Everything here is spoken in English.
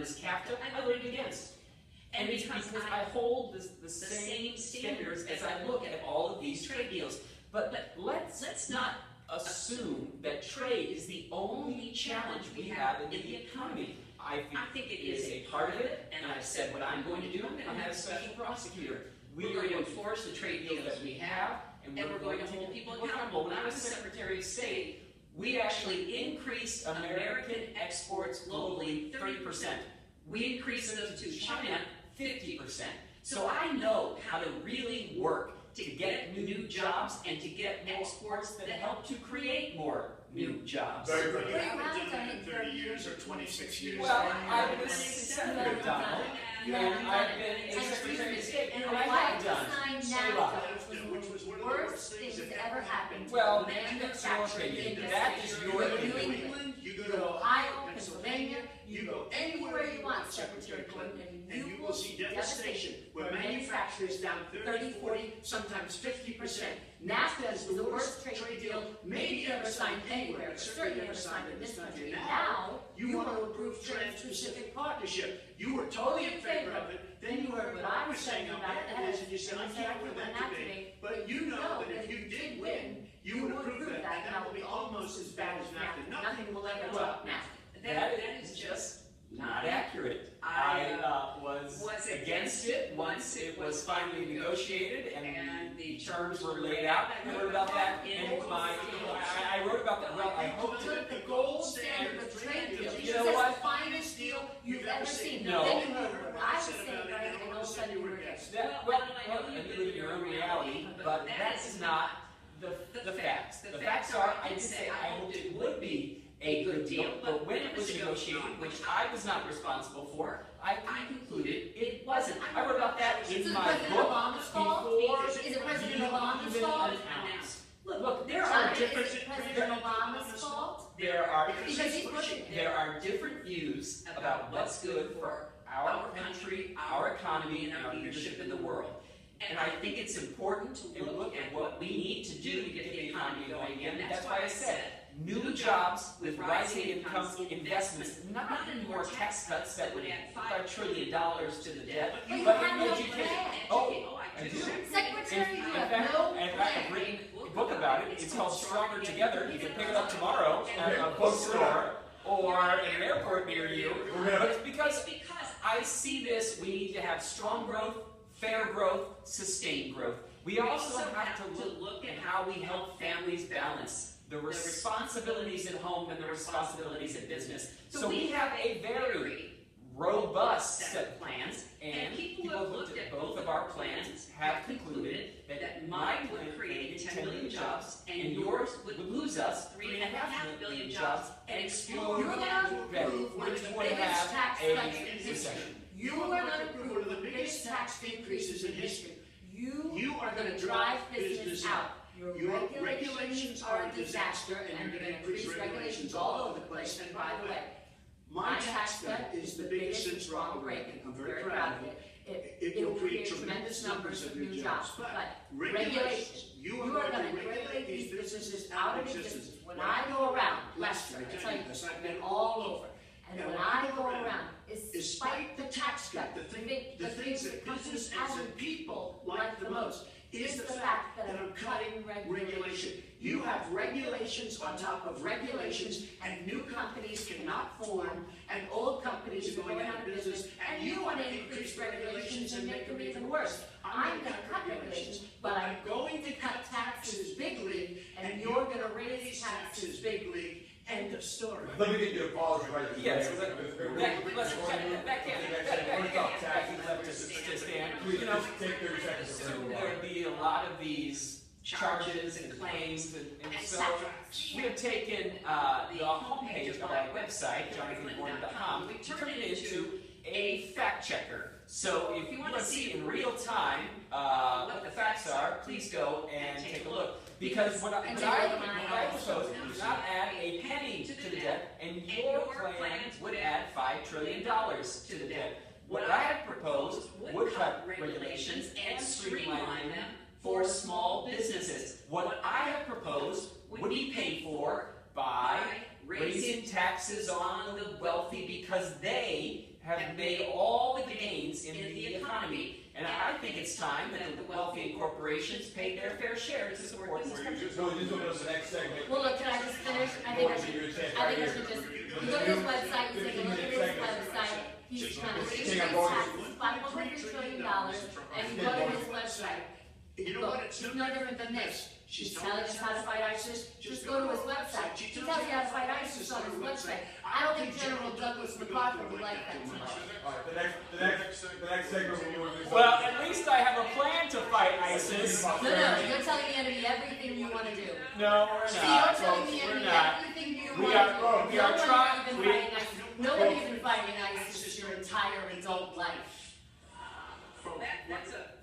this CAFTA, I voted against. And it's because I hold the same standards as I look at all of these trade deals. But let's not assume that trade is the only challenge we have in the economy. I think it is a part of it, and I've said what I'm going to do. I'm going to have a special prosecutor. We are going to enforce the trade deals that we have, and we're going to hold people accountable. When I was Secretary of State, we actually increased American exports globally 30%. We increased them to China 50%. So I know how to really work to get new jobs and to get exports that help to create more new jobs. Very good. You haven't done it in 30 years or 26 years. Well, I was Senator Donald, and I've been a Secretary of State, and I have done a lot. Which was one of the worst things that ever happened. Well, that's your opinion. That is your opinion. You go to Ohio, Pennsylvania, you go anywhere you want, Secretary Clinton, and you will see devastation where manufacturers down 30, 40, sometimes 50%. NAFTA is the worst trade deal maybe ever signed anywhere, but certainly ever signed in this country. Now, you want to approve Trans-Pacific Partnership. You were totally in favor of it. Then you heard what I was saying about it, and you said, I can't win that debate. But you know that if you did win, you would approve that, and that will be almost as bad as NAFTA. Nothing will ever top NAFTA. That is just not accurate. I was against it once it was finally negotiated and the terms were laid out. I wrote about that in I wrote about that. Well, I hope to the gold standard of trade deals. You know what? The finest deal you've ever seen. No. Then you heard what I was saying, right? And all of a sudden you were against that. Well, you live in your own reality, but that's not the facts. The facts are, I did say I hoped it would be a good deal, but when it was negotiated, which I was not responsible for, I concluded it wasn't. I wrote about that in my book before. Is it President Obama's fault? Look, there are different. Is it President Obama's fault? There are different views about what's good for our country, our economy, and our leadership in the world. And I think it's important to look at what we need to do to get the economy going again. That's why I said new jobs with rising incomes, investments, not in more tax cuts that would add $5 trillion to the debt, but in education. Oh, I do. Secretary, you have no plan. In fact, I've written a book about it. It's called Stronger Together. You can pick it up tomorrow at a bookstore or at an airport near you. But it's because I see this, we need to have strong growth, fair growth, sustained growth. We also have to look at how we help families balance the responsibilities at home and the responsibilities at business. So we have a very robust set of plans, and people who have looked at both of our plans have concluded that mine would create 10 million jobs, and yours would lose us 3.5 million jobs and explode, which would have a recession. You are going to approve one of the biggest tax increases in history. You are going to drive business out. Your regulations are a disaster, and you're going to increase regulations all over the place. And by the way, my tax cut is the biggest since Ronald Reagan. I'm very proud of it. It will create tremendous numbers of new jobs. But regulations, you are going to regulate these businesses out of existence. When I go around, Lester, I tell you this, I've been all over. And when I go around, despite the tax cut, the things that business and people like the most is the fact that I'm cutting regulation. You have regulations on top of regulations, and new companies cannot form, and old companies are going out of business, and you want to increase regulations and make them even worse. I'm going to cut regulations, but I'm going to cut taxes big league, and you're going to raise taxes big league. End of story. Let me get you a pause right there. Yes, Take 30 seconds. Soon there'll be a lot of these charges and claims, and so we have taken the homepage of our website, jonathanwhorton.com, we turned it into a fact checker. So if you want to see in real time what the facts are, please go and take a look. Because what I propose is not add a penny to the debt, and your plans would add $5 trillion to the debt. What I have proposed would cut regulations and streamline them for small businesses. What I have proposed would be paid for by raising taxes on the wealthy because they have made all the gains in the economy. And I think it's time that the wealthy and corporations pay their fair share to support this country. So just open up the next segment. Well, look, can I just finish? I think I should just, you go to his website, you take a look at his website, he's trying to raise his taxes, $5.3 trillion, and you go to his website. You know what? Look, he's no different than this. She's telling us how to fight ISIS. Just go to his website. She tells you how to fight ISIS on his website. I don't think General Douglas MacArthur would like that too much. All right, the next segment will move. Well, at least I have a plan to fight ISIS. No, you're telling the enemy everything you want to do. No, we're See, not. you're telling the We're enemy not. everything you We want are- to do. we are trying- Nobody's been fighting ISIS your entire adult life. That's a